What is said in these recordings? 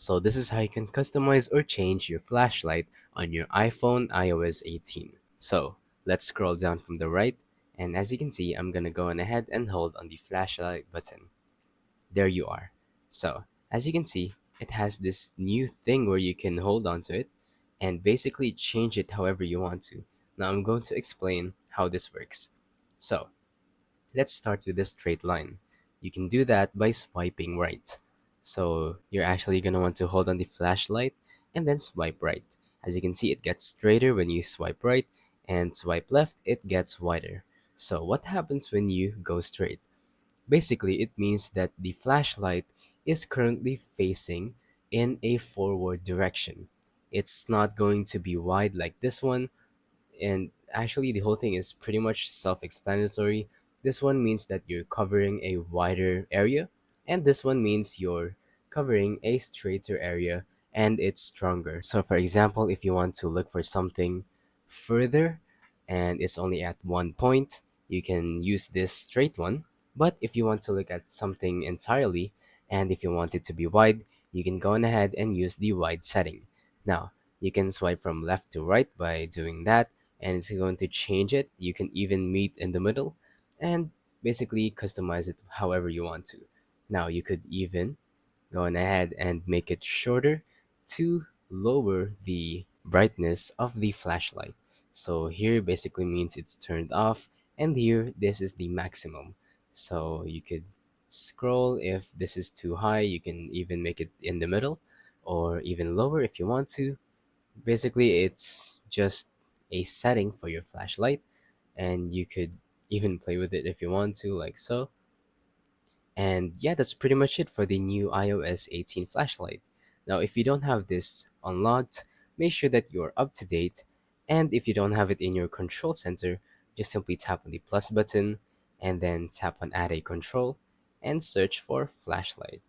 So this is how you can customize or change your flashlight on your iPhone iOS 18. So let's scroll down from the right, and as you can see, I'm gonna go on ahead and hold on the flashlight button. There you are. So as you can see, it has this new thing where you can hold on to it and basically change it however you want to. Now I'm going to explain how this works. So let's start with this straight line. You can do that by swiping right. So you're actually going to want to hold on the flashlight and then swipe right. As you can see, it gets straighter when you swipe right, and swipe left, it gets wider. So what happens when you go straight? Basically, it means that the flashlight is currently facing in a forward direction. It's not going to be wide like this one, and actually the whole thing is pretty much self-explanatory. This one means that you're covering a wider area, and this one means you're covering a straighter area and it's stronger. So for example, if you want to look for something further and it's only at one point, you can use this straight one. But if you want to look at something entirely, and if you want it to be wide, you can go on ahead and use the wide setting. Now you can swipe from left to right by doing that, and it's going to change it. You can even meet in the middle and basically customize it however you want to. Now you could even go on ahead and make it shorter to lower the brightness of the flashlight. So here basically means it's turned off, and here this is the maximum. So you could scroll. If this is too high, you can even make it in the middle or even lower if you want to. Basically, it's just a setting for your flashlight, and you could even play with it if you want to, like so. And yeah, that's pretty much it for the new iOS 18 flashlight. Now, if you don't have this unlocked, make sure that you're up to date. And if you don't have it in your control center, just simply tap on the plus button and then tap on add a control and search for flashlight.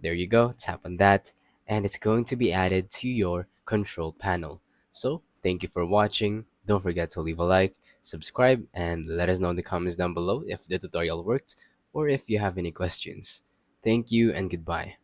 There you go, tap on that, and it's going to be added to your control panel. So, thank you for watching. Don't forget to leave a like, subscribe, and let us know in the comments down below if the tutorial worked or if you have any questions. Thank you and goodbye.